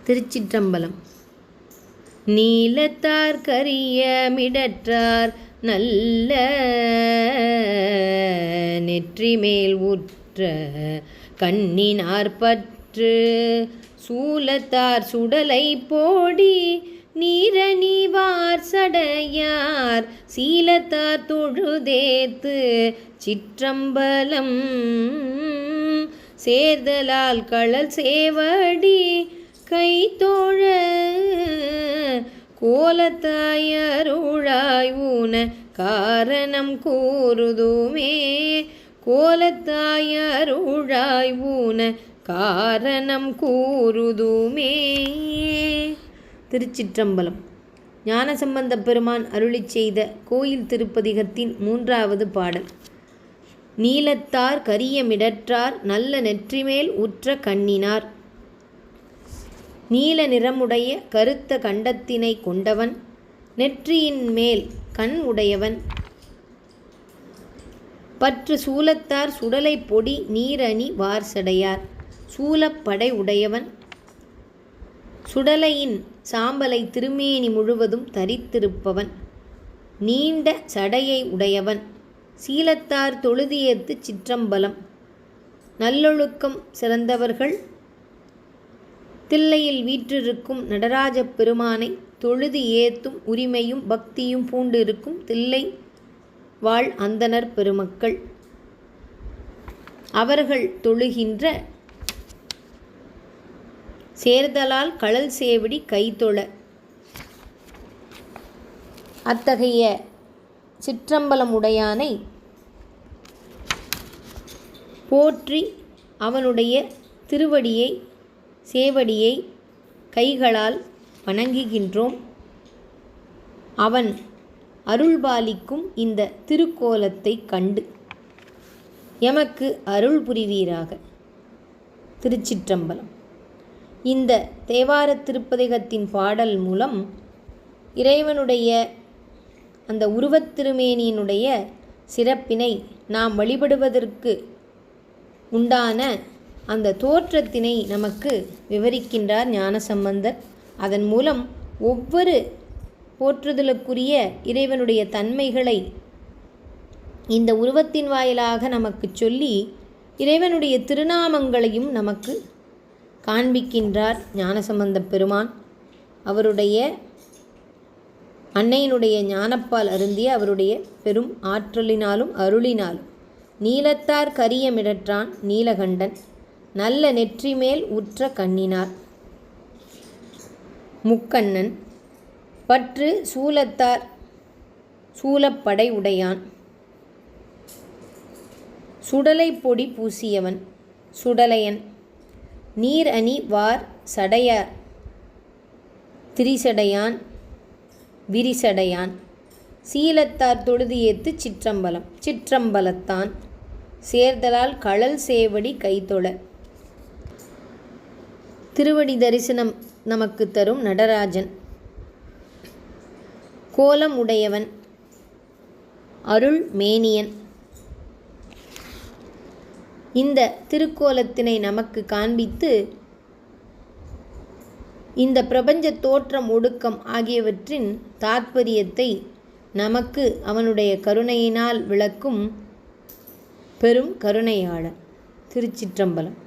திருச்சிற்றம்பலம். நீலத்தார் கரிய மிடற்றார் நல்ல நெற்றிமேல் உற்ற கண்ணினார் பற்று சூலத்தார் சுடலை போடி நீரணிவார் சடையார் சீலத்தார் தொழுதேத்து சிற்றம்பலம் சேர்தலால் களல் சேவடி கைதோழ கோலத்தாயருழாய் ஊன காரணம் கூறுதுமே கோலத்தாயருழாய் ஊன காரணம் கூறுதுமே. திருச்சிற்றம்பலம். ஞானசம்பந்தப் பெருமான் அருளிச் செய்த கோயில் திருப்பதிகத்தின் 3வது பாடல். நீலத்தார் கரிய மிடற்றார் நல்ல நெற்றிமேல் உற்ற கண்ணினார். நீல நிறமுடைய கருத்த கண்டத்தினை கொண்டவன், நெற்றியின் மேல் கண் உடையவன், பற்று சூலத்தார் சுடலை பொடி நீரணி வார்சடையார், சூலப்படை உடையவன், சுடலையின் சாம்பலை திருமேனி முழுவதும் தரித்திருப்பவன், நீண்ட சடையை உடையவன், சீலத்தார் தொழுதியேத்து சிற்றம்பலம், நல்லொழுக்கம் சிறந்தவர்கள் தில்லையில் வீற்றிருக்கும் நடராஜ பெருமானை தொழுது ஏத்தும் உரிமையும் பக்தியும் பூண்டிருக்கும் தில்லை வாழ் அந்தணர் பெருமக்கள் அவர்கள் தொழுகின்ற சேர்தலால் களல் சேவடி கைதொழ. அத்தகைய சிற்றம்பலம் உடையானை போற்றி அவனுடைய திருவடியை சேவடியை கைகளால் வணங்குகின்றோம். அவன் அருள்பாலிக்கும் இந்த திருக்கோலத்தை கண்டு எமக்கு அருள் புரிவீராக. திருச்சிற்றம்பலம். இந்த தேவார திருப்பதிகத்தின் பாடல் மூலம் இறைவனுடைய அந்த உருவத்திருமேனியினுடைய சிறப்பினை நாம் வழிபடுவதற்கு உண்டான அந்த தோற்றத்தினை நமக்கு விவரிக்கின்றார் ஞானசம்பந்தர். அதன் மூலம் ஒவ்வொரு போற்றுதலுக்குரிய இறைவனுடைய தன்மைகளை இந்த உருவத்தின் வாயிலாக நமக்கு சொல்லி இறைவனுடைய திருநாமங்களையும் நமக்கு காண்பிக்கின்றார் ஞானசம்பந்த பெருமான். அவருடைய அன்னையினுடைய ஞானப்பால் அருந்திய அவருடைய பெரும் ஆற்றலினாலும் அருளினாலும் நீலத்தார் கரிய மிடற்றான் நீலகண்டன் நல்ல நெற்றிமேல் உற்ற கண்ணினார் முக்கண்ணன் பற்று சூலத்தார் சூலப்படை உடையான் சுடலை பொடி பூசியவன் சுடலையன் நீர் அணி வார் சடையார் திரிசடையான் விரிசடையான் சீலத்தார் தொழுது ஏத்து சிற்றம்பலம் சிற்றம்பலத்தான் சேர்தலால் களல் சேவடி கைதொழ. திருவடி தரிசனம் நமக்கு தரும் நடராஜன் கோலம் உடையவன் அருள் மேனியன். இந்த திருக்கோலத்தினை நமக்கு காண்பித்து இந்த பிரபஞ்ச தோற்றம் ஒடுக்கம் ஆகியவற்றின் தாத்பரியத்தை நமக்கு அவனுடைய கருணையினால் விளக்கும் பெரும் கருணையாளர். திருச்சிற்றம்பலம்.